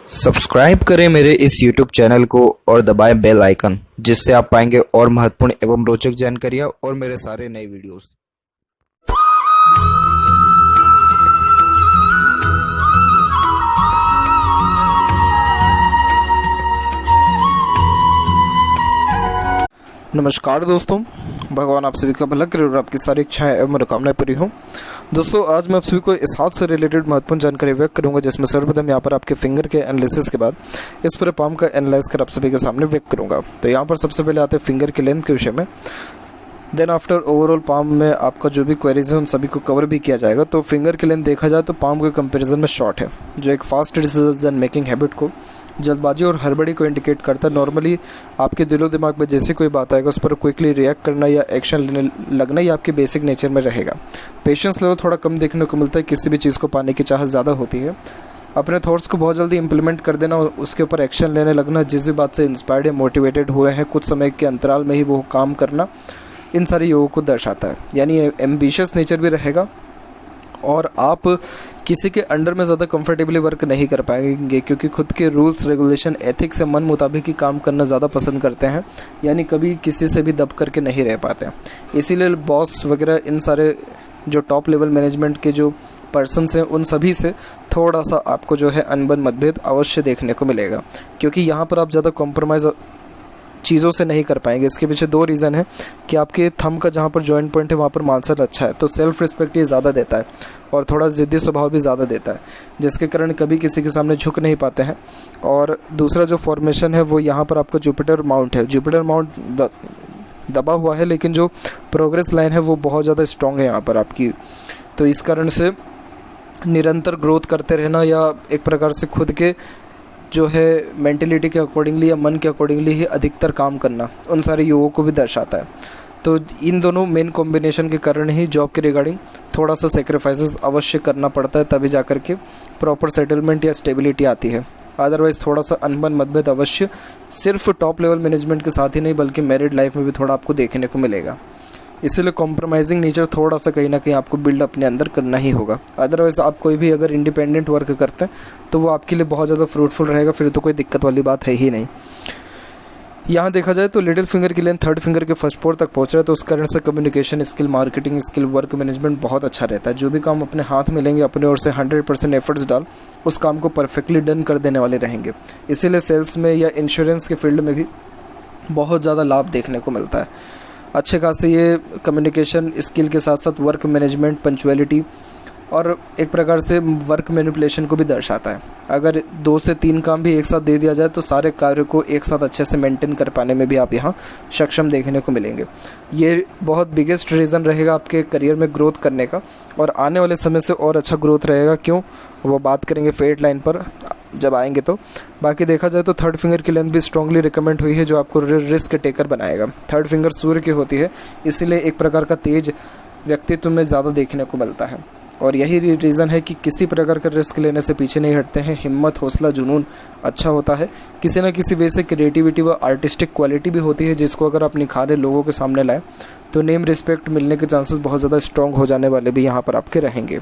Subscribe करें मेरे इस YouTube चैनल को और दबाएं बेल आइकन, जिससे आप पाएंगे और महत्वपूर्ण एवं रोचक जानकारियाँ और मेरे सारे नए वीडियोस। नमस्कार दोस्तों, भगवान आप सभी का भला करे और आपकी सारी इच्छाएं एवं मनोकामनाएं पूरी हों। दोस्तों, आज मैं आप सभी को इस हाथ से रिलेटेड महत्वपूर्ण जानकारी व्यक्त करूंगा, जिसमें सर्वप्रथम यहाँ पर आपके फिंगर के एनालिसिस के बाद इस पूरे पाम का एनालाइज कर आप सभी के सामने व्यक्त करूंगा। तो यहाँ पर सबसे पहले आते हैं फिंगर के लेंथ के विषय में। देन आफ्टर ओवरऑल पाम में आपका जो भी क्वेरीज है उन सभी को कवर भी किया जाएगा। तो फिंगर के लेंथ देखा जाए तो पाम के कंपेरिजन में शॉर्ट है, जो एक फास्ट डिसीजन मेकिंग हैबिट को, जल्दबाजी और हड़बड़ी को इंडिकेट करता है। नॉर्मली आपके दिलो दिमाग में जैसे कोई बात आएगा उस पर क्विकली रिएक्ट करना या एक्शन लेने लगना ये आपके बेसिक नेचर में रहेगा। पेशेंस लेवल थोड़ा कम देखने को मिलता है, किसी भी चीज़ को पाने की चाहत ज़्यादा होती है। अपने थॉट्स को बहुत जल्दी इंप्लीमेंट कर देना और उसके ऊपर एक्शन लेने लगना, जिस भी बात से इंस्पायर्ड या मोटिवेटेड हुए हैं कुछ समय के अंतराल में ही वो काम करना, इन सारी योगों को दर्शाता है। यानी एम्बिशियस नेचर भी रहेगा और आप किसी के अंडर में ज़्यादा कंफर्टेबली वर्क नहीं कर पाएंगे, क्योंकि खुद के रूल्स रेगुलेशन एथिक्स से मन मुताबिक ही काम करना ज़्यादा पसंद करते हैं। यानी कभी किसी से भी दब करके नहीं रह पाते हैं। इसीलिए बॉस वगैरह इन सारे जो टॉप लेवल मैनेजमेंट के जो पर्सन्स हैं उन सभी से थोड़ा सा आपको जो है अनबन मतभेद अवश्य देखने को मिलेगा, क्योंकि यहाँ पर आप ज़्यादा कॉम्प्रोमाइज़ चीज़ों से नहीं कर पाएंगे। इसके पीछे दो रीज़न है कि आपके थंब का जहाँ पर जॉइंट पॉइंट है वहाँ पर मानसर अच्छा है, तो सेल्फ रिस्पेक्ट ये ज़्यादा देता है और थोड़ा ज़िद्दी स्वभाव भी ज़्यादा देता है, जिसके कारण कभी किसी के सामने झुक नहीं पाते हैं। और दूसरा जो फॉर्मेशन है वो यहाँ पर आपका जुपिटर माउंट है। जुपिटर माउंट दबा हुआ है, लेकिन जो प्रोग्रेस लाइन है वो बहुत ज़्यादा स्ट्रॉन्ग है यहाँ पर आपकी। तो इस कारण से निरंतर ग्रोथ करते रहना या एक प्रकार से खुद के जो है मेंटलिटी के अकॉर्डिंगली या मन के अकॉर्डिंगली ही अधिकतर काम करना, उन सारे योगों को भी दर्शाता है। तो इन दोनों मेन कॉम्बिनेशन के कारण ही जॉब के रिगार्डिंग थोड़ा सा सेक्रीफाइसेस अवश्य करना पड़ता है, तभी जाकर के प्रॉपर सेटलमेंट या स्टेबिलिटी आती है। अदरवाइज़ थोड़ा सा अनबन मतभेद अवश्य सिर्फ टॉप लेवल मैनेजमेंट के साथ ही नहीं बल्कि मैरिड लाइफ में भी थोड़ा आपको देखने को मिलेगा। इसीलिए कॉम्प्रोमाइजिंग नेचर थोड़ा सा कहीं ना कहीं आपको बिल्ड अपने अंदर करना ही होगा। अदरवाइज़ आप कोई भी अगर इंडिपेंडेंट वर्क करते हैं तो वो आपके लिए बहुत ज़्यादा फ्रूटफुल रहेगा, फिर तो कोई दिक्कत वाली बात है ही नहीं। यहाँ देखा जाए तो लिटिल फिंगर के लेंथ थर्ड फिंगर के फर्स्ट पोर तक पहुँच रहा है, तो उस कारण से communication skill, marketing skill, work management बहुत अच्छा रहता है। जो भी काम अपने हाथ में लेंगे अपने ओर से 100% एफर्ट्स डाल उस काम को परफेक्टली डन कर देने वाले रहेंगे। इसीलिए सेल्स में या इंश्योरेंस के फील्ड में भी बहुत ज़्यादा लाभ देखने को मिलता है। अच्छे खासे ये कम्युनिकेशन स्किल के साथ साथ वर्क मैनेजमेंट, पंक्चुअलिटी और एक प्रकार से वर्क मैनिपुलेशन को भी दर्शाता है। अगर 2 से 3 काम भी एक साथ दे दिया जाए तो सारे कार्य को एक साथ अच्छे से मेंटेन कर पाने में भी आप यहाँ सक्षम देखने को मिलेंगे। ये बहुत बिगेस्ट रीज़न रहेगा आपके करियर में ग्रोथ करने का, और आने वाले समय से और अच्छा ग्रोथ रहेगा। क्यों, वो बात करेंगे फेट लाइन पर जब आएंगे। तो बाकी देखा जाए तो थर्ड फिंगर की लेंथ भी स्ट्रांगली रिकमेंड हुई है, जो आपको रिस्क टेकर बनाएगा। थर्ड फिंगर सूर्य की होती है, इसीलिए एक प्रकार का तेज व्यक्तित्व में ज़्यादा देखने को मिलता है, और यही रीज़न है कि किसी प्रकार का रिस्क लेने से पीछे नहीं हटते हैं। हिम्मत, हौसला, जुनून अच्छा होता है। किसी न किसी वे से क्रिएटिविटी व आर्टिस्टिक क्वालिटी भी होती है, जिसको अगर आप निखारे लोगों के सामने लाएँ तो नेम रिस्पेक्ट मिलने के चांसेस बहुत ज़्यादा स्ट्रॉन्ग हो जाने वाले भी यहाँ पर आपके रहेंगे।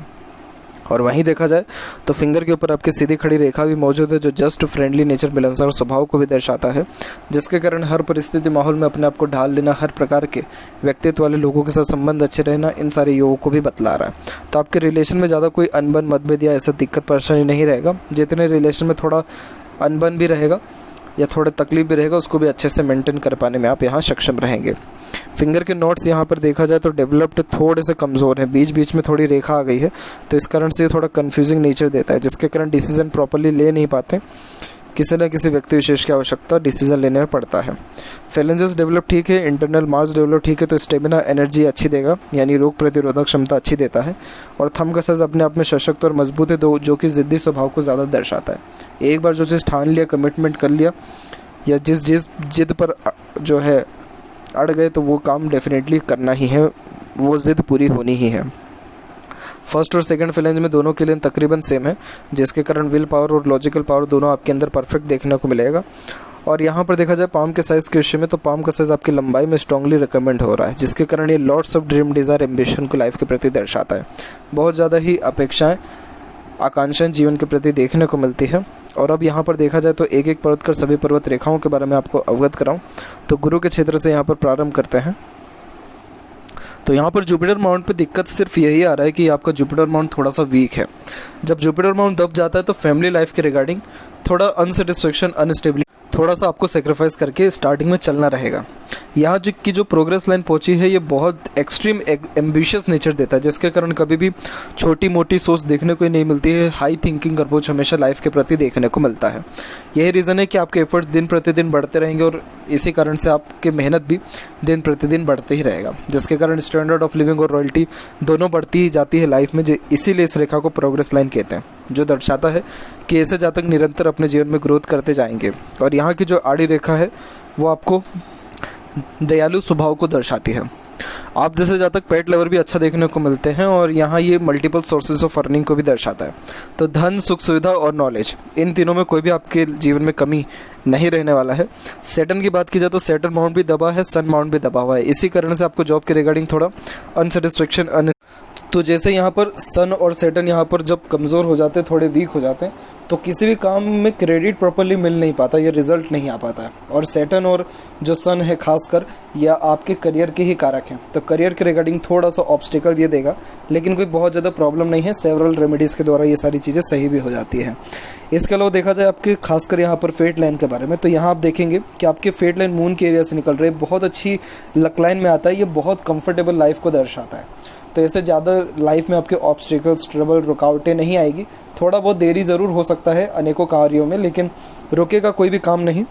और वहीं देखा जाए तो फिंगर के ऊपर आपकी सीधी खड़ी रेखा भी मौजूद है, जो जस्ट फ्रेंडली नेचर, मिलनसार स्वभाव को भी दर्शाता है, जिसके कारण हर परिस्थिति माहौल में अपने आप को ढाल लेना, हर प्रकार के व्यक्तित्व वाले लोगों के साथ संबंध अच्छे रहना, इन सारे योगों को भी बतला रहा है। तो आपके रिलेशन में ज़्यादा कोई अनबन मतभेद या ऐसा दिक्कत परेशानी नहीं रहेगा। जितने रिलेशन में थोड़ा अनबन भी रहेगा या थोड़ा तकलीफ भी रहेगा, उसको भी अच्छे से मेंटेन कर पाने में आप यहाँ सक्षम रहेंगे। फिंगर के नोट्स यहाँ पर देखा जाए तो डेवलप्ड थोड़े से कमज़ोर हैं, बीच बीच में थोड़ी रेखा आ गई है, तो इस कारण से थोड़ा कंफ्यूजिंग नेचर देता है, जिसके कारण डिसीजन प्रॉपरली ले नहीं पाते। किसी न किसी व्यक्ति विशेष की आवश्यकता डिसीजन लेने में पड़ता है। फेलेंजेस डेवलप ठीक है, इंटरनल मार्च डेवलप ठीक है, तो स्टेमिना एनर्जी अच्छी देगा, यानी रोग प्रतिरोधक क्षमता अच्छी देता है। और थंब का साइज अपने आप में सशक्त और मजबूत है, जो कि ज़िद्दी स्वभाव को ज़्यादा दर्शाता है। एक बार जो चीज़ ठान लिया, कमिटमेंट कर लिया या जिस जिद पर जो है अड़ गए तो वो काम डेफिनेटली करना ही है, वो ज़िद पूरी होनी ही है। फर्स्ट और सेकंड फेलेंज में दोनों के लिए तकरीबन सेम है, जिसके कारण विल पावर और लॉजिकल पावर दोनों आपके अंदर परफेक्ट देखने को मिलेगा। और यहाँ पर देखा जाए पाम के साइज़ के विषय में, तो पाम का साइज़ आपकी लंबाई में स्ट्रांगली रिकमेंड हो रहा है, जिसके कारण ये lots of dream, desire, ambition को लाइफ के प्रति दर्शाता है। बहुत ज़्यादा ही अपेक्षाएं, आकांक्षाएं जीवन के प्रति देखने को मिलती है। और अब यहाँ पर देखा जाए तो एक एक पर्वत कर सभी पर्वत रेखाओं के बारे में आपको अवगत कराऊं। तो गुरु के क्षेत्र से यहाँ पर प्रारंभ करते हैं। तो यहाँ पर जुपिटर माउंट पे दिक्कत सिर्फ यही आ रहा है कि आपका जुपिटर माउंट थोड़ा सा वीक है। जब जुपिटर माउंट दब जाता है तो फैमिली लाइफ के रिगार्डिंग थोड़ा अनसेटिस्फेक्शन, अनस्टेबिलिटी, थोड़ा सा आपको सेक्रीफाइस करके स्टार्टिंग में चलना रहेगा। यहाँ जो प्रोग्रेस लाइन पहुंची है ये बहुत एक्सट्रीम एम्बिशियस नेचर देता है, जिसके कारण कभी भी छोटी मोटी सोच देखने को ही नहीं मिलती है। हाई थिंकिंग अप्रोच हमेशा लाइफ के प्रति देखने को मिलता है। यही रीज़न है कि आपके एफर्ट्स दिन प्रतिदिन बढ़ते रहेंगे और इसी कारण से आपकी मेहनत भी दिन प्रतिदिन बढ़ते ही रहेगा, जिसके कारण स्टैंडर्ड ऑफ लिविंग और रॉयल्टी दोनों बढ़ती ही जाती है लाइफ में। इसीलिए इस रेखा को प्रोग्रेस लाइन कहते हैं, जो दर्शाता है कि ऐसे जातक निरंतर अपने जीवन में ग्रोथ करते जाएंगे। और यहाँ की जो आड़ी रेखा है वो आपको दयालु स्वभाव को दर्शाती है। आप जैसे जातक पेट लवर भी अच्छा देखने को मिलते हैं और यहाँ ये मल्टीपल सोर्सेज ऑफ अर्निंग को भी दर्शाता है। तो धन, सुख सुविधा और नॉलेज, इन तीनों में कोई भी आपके जीवन में कमी नहीं रहने वाला है। सैटर्न की बात की जाए तो सैटर्न माउंट भी दबा है, सन माउंट भी दबा हुआ है। इसी कारण से आपको जॉब के रिगार्डिंग थोड़ा अनसेटिस्फेक्शन। तो जैसे यहाँ पर सन और सैटर्न यहाँ पर जब कमज़ोर हो जाते हैं, थोड़े वीक हो जाते हैं, तो किसी भी काम में क्रेडिट प्रॉपर्ली मिल नहीं पाता, ये रिजल्ट नहीं आ पाता है। और सैटर्न और जो सन है खासकर, यह आपके करियर के ही कारक हैं। तो करियर के रिगार्डिंग थोड़ा सा ऑब्स्टिकल ये देगा, लेकिन कोई बहुत ज़्यादा प्रॉब्लम नहीं है। सेवरल रेमेडीज़ के द्वारा ये सारी चीज़ें सही भी हो जाती हैं। इसके अलावा देखा जाए आपके खासकर यहाँ पर फेट लाइन के बारे में, तो यहाँ आप देखेंगे कि आपके फेट लाइन मून के एरिया से निकल रही है, बहुत अच्छी लक लाइन में आता है। ये बहुत कंफर्टेबल लाइफ को दर्शाता है। तो ऐसे ज़्यादा लाइफ में आपके ऑब्स्टिकल्स, ट्रबल, रुकावटें नहीं आएगी। थोड़ा बहुत देरी ज़रूर हो सकता है अनेकों कार्यों में, लेकिन रुकेगा कोई भी काम नहीं,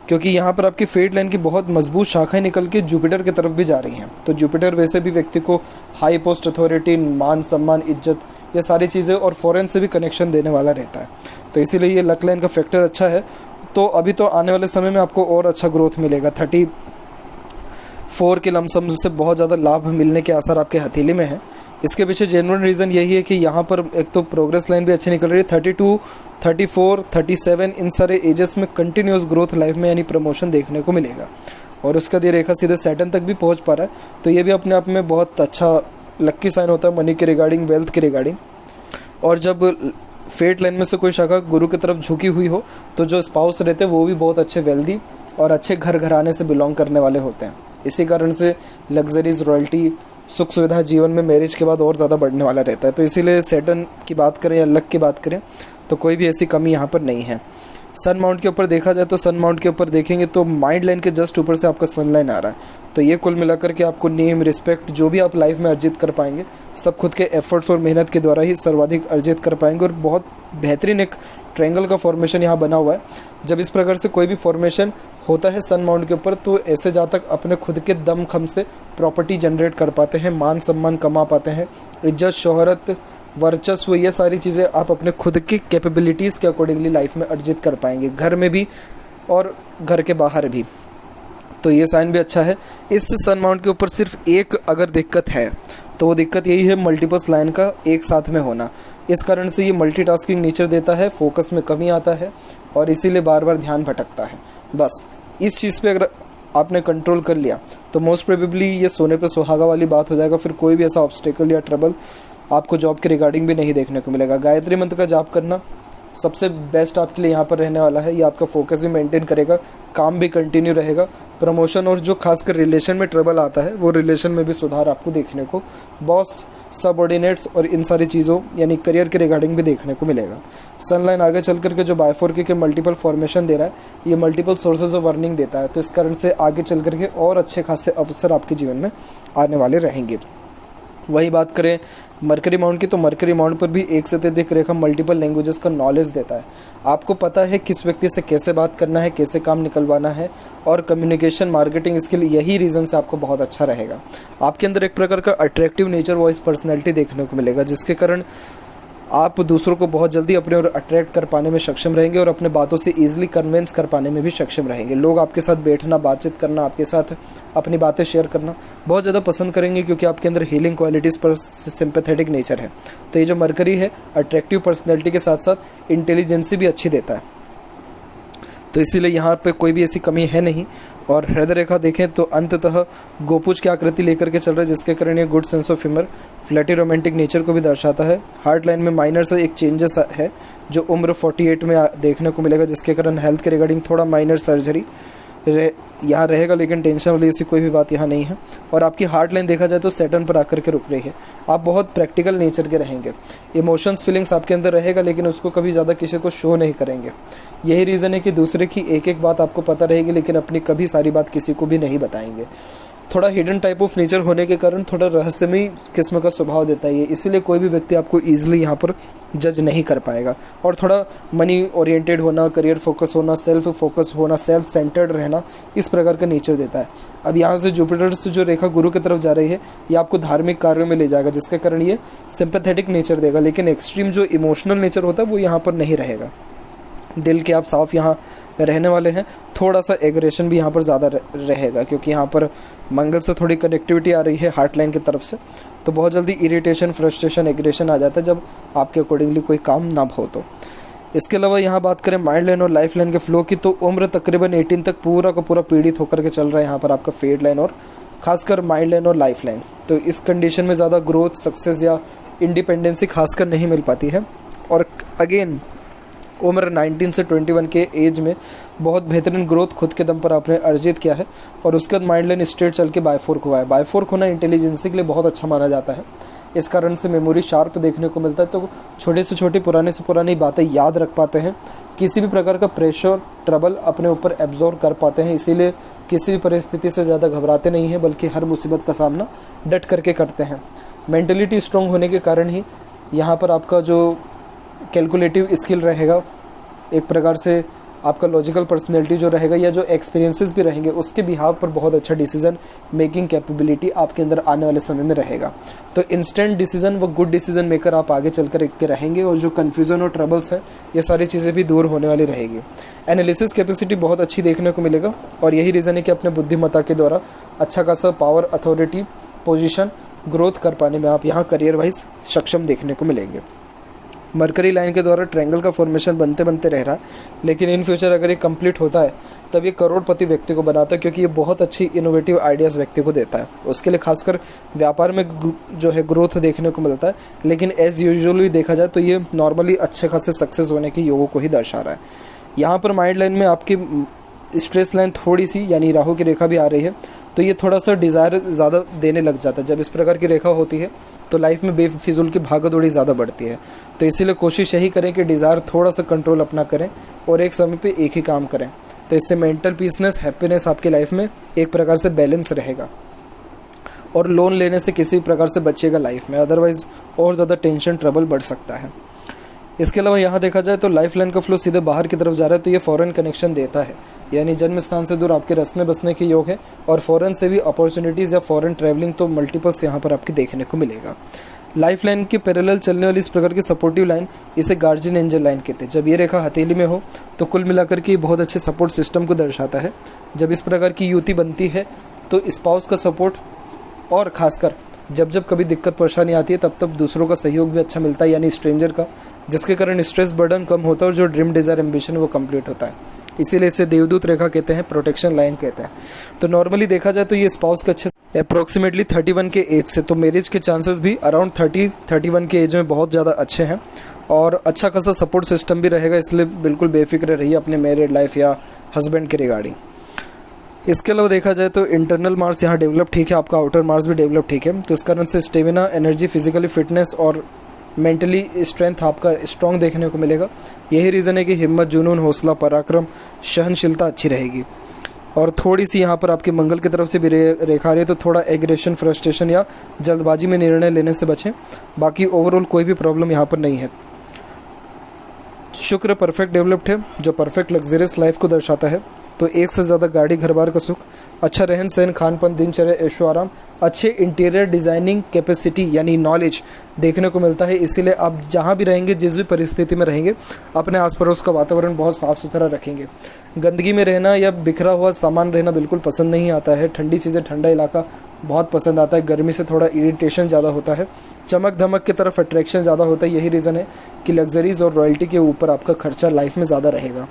क्योंकि यहाँ पर आपकी फेट लाइन की बहुत मजबूत शाखाएं निकल के जुपिटर की तरफ भी जा रही हैं। तो जुपिटर वैसे भी व्यक्ति को हाई पोस्ट, अथॉरिटी, मान सम्मान, इज्जत, ये सारी चीज़ें और फॉरेन से भी कनेक्शन देने वाला रहता है। तो इसीलिए ये लक लाइन का फैक्टर अच्छा है। तो अभी तो आने वाले समय में आपको और अच्छा ग्रोथ मिलेगा। 34 के लमसम से बहुत ज़्यादा लाभ मिलने के आसार आपके हथेली में है। इसके पीछे जेन्युइन रीज़न यही है कि यहाँ पर एक तो प्रोग्रेस लाइन भी अच्छी निकल रही है। 32, 34, 37 इन सारे एजेस में कंटिन्यूस ग्रोथ लाइफ में यानी प्रमोशन देखने को मिलेगा। और उसका ये रेखा सीधे सैटर्न तक भी पहुँच पा रहा है। तो ये भी अपने आप में बहुत अच्छा लक्की साइन होता है मनी के रिगार्डिंग, वेल्थ के रिगार्डिंग। और जब फेट लाइन में से कोई शाखा गुरु की तरफ झुकी हुई हो तो जो स्पाउस रहते हैं वो भी बहुत अच्छे वेल्दी और अच्छे घर घराने से बिलोंग करने वाले होते हैं। इसी कारण से लग्जरीज, रॉयल्टी, सुख सुविधा जीवन में मैरिज के बाद और ज़्यादा बढ़ने वाला रहता है। तो इसीलिए सैटर्न की बात करें या लक की बात करें तो कोई भी ऐसी कमी यहाँ पर नहीं है। सन माउंट के ऊपर देखा जाए तो सन माउंट के ऊपर देखेंगे तो माइंड लाइन के जस्ट ऊपर से आपका सन लाइन आ रहा है। तो ये कुल मिलाकर के आपको नेम, रिस्पेक्ट जो भी आप लाइफ में अर्जित कर पाएंगे सब खुद के एफर्ट्स और मेहनत के द्वारा ही सर्वाधिक अर्जित कर पाएंगे। और बहुत बेहतरीन एक ट्रायंगल का फॉर्मेशन यहाँ बना हुआ है। जब इस प्रकार से कोई भी फॉर्मेशन होता है सन माउंट के ऊपर तो ऐसे जातक अपने खुद के दम खम से प्रॉपर्टी जनरेट कर पाते हैं, मान सम्मान कमा पाते हैं, इज्जत, शोहरत, वर्चस्व, ये सारी चीज़ें आप अपने खुद की कैपेबिलिटीज़ के अकॉर्डिंगली लाइफ में अर्जित कर पाएंगे, घर में भी और घर के बाहर भी। तो ये साइन भी अच्छा है। इस सन माउंट के ऊपर सिर्फ एक अगर दिक्कत है तो वो दिक्कत यही है मल्टीपल्स लाइन का एक साथ में होना। इस कारण से ये मल्टीटास्किंग नेचर देता है, फोकस में कमी आता है और इसीलिए बार बार ध्यान भटकता है। बस इस चीज़ पे अगर आपने कंट्रोल कर लिया तो मोस्ट प्रोबेबली ये सोने पे सुहागा वाली बात हो जाएगा। फिर कोई भी ऐसा ऑब्स्टेकल या ट्रबल आपको जॉब के रिगार्डिंग भी नहीं देखने को मिलेगा। गायत्री मंत्र का जाप करना सबसे बेस्ट आपके लिए यहाँ पर रहने वाला है। ये आपका फोकस भी मेंटेन करेगा, काम भी कंटिन्यू रहेगा, प्रमोशन और जो खासकर रिलेशन में ट्रबल आता है वो रिलेशन में भी सुधार आपको देखने को, बॉस, सबऑर्डिनेट्स और इन सारी चीज़ों यानी करियर के रिगार्डिंग भी देखने को मिलेगा। सनलाइन आगे चल करके जो बायफोर्की के मल्टीपल फॉर्मेशन दे रहा है ये मल्टीपल सोर्सेज ऑफ अर्निंग देता है। तो इस कारण से आगे चल करके और अच्छे खासे अवसर आपके जीवन में आने वाले रहेंगे। वही बात करें मरकरी माउंट की तो मरकरी माउंट पर भी एक से अधिक रेखा मल्टीपल लैंग्वेजेस का नॉलेज देता है। आपको पता है किस व्यक्ति से कैसे बात करना है, कैसे काम निकलवाना है और कम्युनिकेशन, मार्केटिंग स्किल, यही रीज़न से आपको बहुत अच्छा रहेगा। आपके अंदर एक प्रकार का अट्रैक्टिव नेचर, वॉइस, पर्सनैलिटी देखने को मिलेगा जिसके कारण आप दूसरों को बहुत जल्दी अपने और अट्रैक्ट कर पाने में सक्षम रहेंगे और अपने बातों से ईजिली कन्विंस कर पाने में भी सक्षम रहेंगे। लोग आपके साथ बैठना, बातचीत करना, आपके साथ अपनी बातें शेयर करना बहुत ज़्यादा पसंद करेंगे क्योंकि आपके अंदर हीलिंग क्वालिटीज़ पर सिंपैथेटिक नेचर है। तो ये जो मरकरी है अट्रैक्टिव पर्सनैलिटी के साथ साथ इंटेलिजेंसी भी अच्छी देता है। तो इसीलिए यहाँ पे कोई भी ऐसी कमी है नहीं। और हृदय रेखा देखें तो अंततः गोपुज की आकृति लेकर के चल रहा है, जिसके कारण ये good sense of humour, flirty romantic nature को भी दर्शाता है। हार्ट लाइन में माइनर से एक चेंजेस है जो उम्र 48 में देखने को मिलेगा, जिसके कारण हेल्थ के रिगार्डिंग थोड़ा माइनर सर्जरी यहाँ रहेगा, लेकिन टेंशन वाली ऐसी कोई भी बात यहाँ नहीं है। और आपकी हार्ट लाइन देखा जाए तो सैटर्न पर आकर के रुक रही है। आप बहुत प्रैक्टिकल नेचर के रहेंगे, इमोशंस फीलिंग्स आपके अंदर रहेगा, लेकिन उसको कभी ज़्यादा किसी को शो नहीं करेंगे। यही रीज़न है कि दूसरे की एक एक बात आपको पता रहेगी, लेकिन अपनी कभी सारी बात किसी को भी नहीं बताएंगे। थोड़ा हिडन टाइप ऑफ नेचर होने के कारण थोड़ा रहस्यमयी किस्म का स्वभाव देता है ये, इसीलिए कोई भी व्यक्ति आपको ईजिली यहाँ पर जज नहीं कर पाएगा। और थोड़ा मनी ओरिएंटेड होना, करियर फोकस होना, सेल्फ फोकस होना, सेल्फ सेंटर्ड रहना, इस प्रकार का नेचर देता है। अब यहाँ से जुपिटर से जो रेखा गुरु की तरफ जा रही है, ये आपको धार्मिक कार्यों में ले जाएगा, जिसके कारण ये सिंपैथेटिक नेचर देगा, लेकिन एक्सट्रीम जो इमोशनल नेचर होता है वो यहाँ पर नहीं रहेगा। दिल के आप साफ यहाँ रहने वाले हैं। थोड़ा सा एग्रेशन भी यहाँ पर ज़्यादा रहेगा, क्योंकि यहाँ पर मंगल से थोड़ी कनेक्टिविटी आ रही है हार्ट लाइन की तरफ से, तो बहुत जल्दी इरिटेशन, फ्रस्ट्रेशन, एग्रेशन आ जाता है जब आपके अकॉर्डिंगली कोई काम ना हो। तो इसके अलावा यहाँ बात करें माइंड लाइन और लाइफ लाइन के फ्लो की, तो उम्र तकरीबन 18 तक पूरा का पूरा पीड़ित होकर के चल रहा है यहाँ पर आपका फेड लाइन और खासकर माइंड लाइन और लाइफ लाइन। तो इस कंडीशन में ज़्यादा ग्रोथ, सक्सेस या इंडिपेंडेंसी खासकर नहीं मिल पाती है। और अगेन उम्र 19 से 21 के एज में बहुत बेहतरीन ग्रोथ खुद के दम पर आपने अर्जित किया है, और उसके बाद माइंड लाइन स्ट्रेट चल के बायफोर्क हुआ है। बायफोर्क होना इंटेलिजेंसी के लिए बहुत अच्छा माना जाता है, इस कारण से मेमोरी शार्प देखने को मिलता है, तो छोटे से छोटी, पुराने से पुरानी बातें याद रख पाते हैं, किसी भी प्रकार का प्रेशर, ट्रबल अपने ऊपर एब्जॉर्व कर पाते हैं, इसीलिए किसी भी परिस्थिति से ज़्यादा घबराते नहीं हैं, बल्कि हर मुसीबत का सामना डट करके करते हैं। मेंटलिटी स्ट्रॉन्ग होने के कारण ही यहाँ पर आपका जो कैलकुलेटिव स्किल रहेगा, एक प्रकार से आपका लॉजिकल पर्सनैलिटी जो रहेगा, या जो एक्सपीरियंसेस भी रहेंगे उसके बिहाव पर बहुत अच्छा डिसीजन मेकिंग कैपेबिलिटी आपके अंदर आने वाले समय में रहेगा। तो इंस्टेंट डिसीजन व गुड डिसीजन मेकर आप आगे चलकर के रहेंगे, और जो कन्फ्यूज़न और ट्रबल्स हैं ये सारी चीज़ें भी दूर होने वाली रहेगी। एनालिसिस कैपेसिटी बहुत अच्छी देखने को मिलेगा, और यही रीज़न है कि अपने बुद्धिमत्ता के द्वारा अच्छा खासा पावर, अथॉरिटी, पोजीशन, ग्रोथ कर पाने में आप यहाँ करियर वाइज सक्षम देखने को मिलेंगे। मरकरी लाइन के द्वारा ट्रायंगल का फॉर्मेशन बनते बनते रह रहा है, लेकिन इन फ्यूचर अगर ये कंप्लीट होता है तब ये करोड़पति व्यक्ति को बनाता है, क्योंकि ये बहुत अच्छी इनोवेटिव आइडियाज़ व्यक्ति को देता है। उसके लिए खासकर व्यापार में जो है ग्रोथ देखने को मिलता है, लेकिन एज यूजुअली देखा जाए तो ये नॉर्मली अच्छे खासे सक्सेस होने के योगों को ही दर्शा रहा है। यहाँ पर माइंड लाइन में आपकी स्ट्रेस लाइन थोड़ी सी, यानी राहु की रेखा भी आ रही है, तो ये थोड़ा सा डिज़ायर ज़्यादा देने लग जाता है। जब इस प्रकार की रेखा होती है तो लाइफ में बेफिजूल की भागदौड़ी ज़्यादा बढ़ती है, तो इसीलिए कोशिश यही करें कि डिज़ायर थोड़ा सा कंट्रोल अपना करें और एक समय पे एक ही काम करें, तो इससे मेंटल पीसनेस, हैप्पीनेस आपकी लाइफ में एक प्रकार से बैलेंस रहेगा। और लोन लेने से किसी प्रकार से बचेगा लाइफ में, अदरवाइज़ और ज़्यादा टेंशन, ट्रबल बढ़ सकता है। इसके अलावा यहाँ देखा जाए तो लाइफ लाइन का फ्लो सीधे बाहर की तरफ जा रहा है, तो ये फॉरेन कनेक्शन देता है, यानी जन्म स्थान से दूर आपके रसने बसने के योग है, और फॉरेन से भी अपॉर्चुनिटीज़ या फॉरेन ट्रैवलिंग तो मल्टीपल्स यहाँ पर आपके देखने को मिलेगा। लाइफ लाइन के पैरेलल चलने वाली इस प्रकार की सपोर्टिव लाइन, इसे गार्जियन एंजल लाइन कहते हैं। जब ये रेखा हथेली में हो तो कुल मिलाकर के बहुत अच्छे सपोर्ट सिस्टम को दर्शाता है। जब इस प्रकार की युति बनती है तो स्पाउस का सपोर्ट, और खासकर जब जब कभी दिक्कत परेशानी आती है तब तब दूसरों का सहयोग भी अच्छा मिलता है, यानी स्ट्रेंजर का, जिसके कारण स्ट्रेस बर्डन कम होता है और जो ड्रीम, डिज़ायर, एम्बिशन वो कंप्लीट होता है। इसीलिए इसे देवदूत रेखा कहते हैं, प्रोटेक्शन लाइन कहते हैं। तो नॉर्मली देखा जाए तो ये स्पाउस के अच्छे अप्रॉक्सीमेटली 31 के एज से, तो मैरिज के चांसेस भी अराउंड 30-31 के एज में बहुत ज़्यादा अच्छे हैं, और अच्छा खासा सपोर्ट सिस्टम भी रहेगा, इसलिए बिल्कुल बेफिक्र रहिए अपने मैरिड लाइफ या हस्बैंड के रिगार्डिंग। इसके अलावा देखा जाए तो इंटरनल मार्स यहाँ डेवलप ठीक है, आपका आउटर मार्स भी डेवलप ठीक है, तो इस कारण से स्टेमिना, एनर्जी, फिजिकली फिटनेस और मेंटली स्ट्रेंथ आपका स्ट्रॉन्ग देखने को मिलेगा। यही रीज़न है कि हिम्मत, जुनून, हौसला, पराक्रम, सहनशीलता अच्छी रहेगी। और थोड़ी सी यहाँ पर आपके मंगल की तरफ से भी रेखा रही है, तो थोड़ा एग्रेशन, फ्रस्ट्रेशन या जल्दबाजी में निर्णय लेने से बचें। बाकी ओवरऑल कोई भी प्रॉब्लम यहाँ पर नहीं है। शुक्र परफेक्ट डेवलप्ड है, जो परफेक्ट लग्जरियस लाइफ को दर्शाता है, तो एक से ज़्यादा गाड़ी, घर बार का सुख, अच्छा रहन सहन, खान पान, दिनचर्या, ऐशो आराम, अच्छे इंटीरियर डिज़ाइनिंग कैपेसिटी यानी नॉलेज देखने को मिलता है। इसीलिए आप जहाँ भी रहेंगे, जिस भी परिस्थिति में रहेंगे, अपने आस पड़ोस का वातावरण बहुत साफ़ सुथरा रखेंगे। गंदगी में रहना या बिखरा हुआ सामान रहना बिल्कुल पसंद नहीं आता है। ठंडी चीज़ें, ठंडा इलाका बहुत पसंद आता है। गर्मी से थोड़ा इरिटेशन ज़्यादा होता है, चमक धमक की तरफ अट्रैक्शन ज़्यादा होता है। यही रीज़न है कि लग्जरीज़ और रॉयल्टी के ऊपर आपका खर्चा लाइफ में ज़्यादा रहेगा।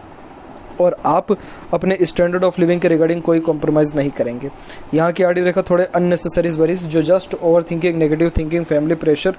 और आप अपने स्टैंडर्ड ऑफ लिविंग के रिगार्डिंग कोई कॉम्प्रोमाइज़ नहीं करेंगे। यहाँ की आड़ी रेखा थोड़े अननेसेसरीज वरीज जो just over thinking, negative thinking, family pressure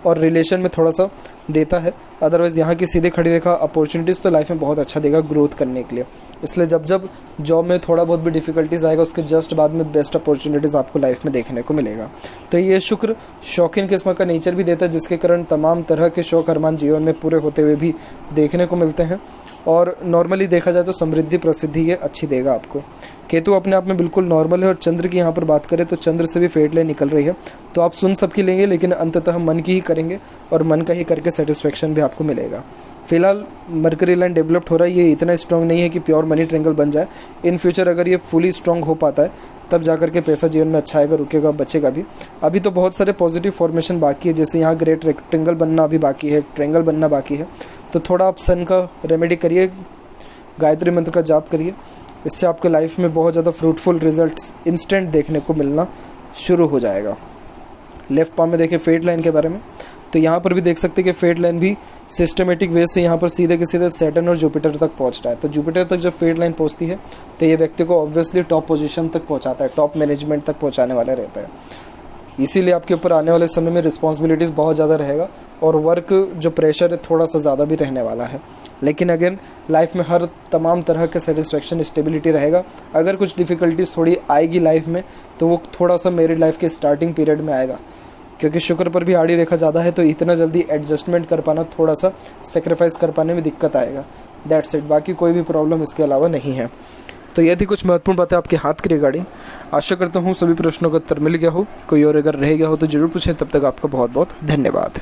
और रिलेशन में थोड़ा सा देता है। अदरवाइज़ यहाँ की सीधी खड़ी रेखा अपॉर्चुनिटीज़ तो लाइफ में बहुत अच्छा देगा ग्रोथ करने के लिए। इसलिए जब जब जॉब में थोड़ा बहुत भी डिफिकल्टीज आएगा उसके जस्ट बाद में बेस्ट अपॉर्चुनिटीज़ आपको लाइफ में देखने को मिलेगा। तो ये शुक्र शौकीन किस्म का नेचर भी देता है, जिसके कारण तमाम तरह के शौक अरमान जीवन में पूरे होते हुए भी देखने को मिलते हैं। और नॉर्मली देखा जाए तो समृद्धि प्रसिद्धि ये अच्छी देगा आपको। केतु अपने आप में बिल्कुल नॉर्मल है और चंद्र की यहाँ पर बात करें तो चंद्र से भी फेट लाइन निकल रही है, तो आप सुन सबकी लेंगे लेकिन अंततः मन की ही करेंगे और मन का ही करके सेटिस्फेक्शन भी आपको मिलेगा। फिलहाल मरकरी लाइन डेवलप्ड हो रहा है, ये इतना स्ट्रॉन्ग नहीं है कि प्योर मनी ट्रेंगल बन जाए। इन फ्यूचर अगर ये फुली स्ट्रॉन्ग हो पाता है तब जाकर के पैसा जीवन में अच्छा आएगा, रुकेगा, बचेगा भी। अभी तो बहुत सारे पॉजिटिव फॉर्मेशन बाकी है, जैसे यहाँ ग्रेट रेक्टेंगल बनना अभी बाकी है, ट्रेंगल बनना बाकी है। तो थोड़ा आप सन का रेमेडी करिए, गायत्री मंत्र का जाप करिए, इससे आपके लाइफ में बहुत ज़्यादा फ्रूटफुल रिजल्ट्स इंस्टेंट देखने को मिलना शुरू हो जाएगा। लेफ्ट पाम में देखें फेट लाइन के बारे में, तो यहाँ पर भी देख सकते हैं कि फेट लाइन भी सिस्टमेटिक वे से यहाँ पर सीधे के सीधे सैटर्न और जुपिटर तक पहुँच रहा है। तो जुपिटर तक जब फेट लाइन पहुँचती है तो ये व्यक्ति को ऑब्वियसली टॉप पोजीशन तक पहुँचाता है, टॉप मैनेजमेंट तक पहुँचाने वाला रहता है। इसीलिए आपके ऊपर आने वाले समय में रिस्पॉन्सिबिलिटीज़ बहुत ज़्यादा रहेगा और वर्क जो प्रेशर है थोड़ा सा ज़्यादा भी रहने वाला है। लेकिन अगेन लाइफ में हर तमाम तरह का सेटिस्फेक्शन, स्टेबिलिटी रहेगा। अगर कुछ डिफ़िकल्टीज़ थोड़ी आएगी लाइफ में तो वो थोड़ा सा मैरिड लाइफ के स्टार्टिंग पीरियड में आएगा, क्योंकि शुक्र पर भी आड़ी रेखा ज़्यादा है, तो इतना जल्दी एडजस्टमेंट कर पाना, थोड़ा सा सेक्रीफाइस कर पाने में दिक्कत आएगा। दैट्स इट, बाकी कोई भी प्रॉब्लम इसके अलावा नहीं है। तो ये थी कुछ महत्वपूर्ण बातें आपके हाथ की रिगार्डिंग। आशा करता हूँ सभी प्रश्नों का उत्तर मिल गया हो। कोई और अगर रह गया हो तो ज़रूर पूछें। तब तक आपका बहुत बहुत धन्यवाद।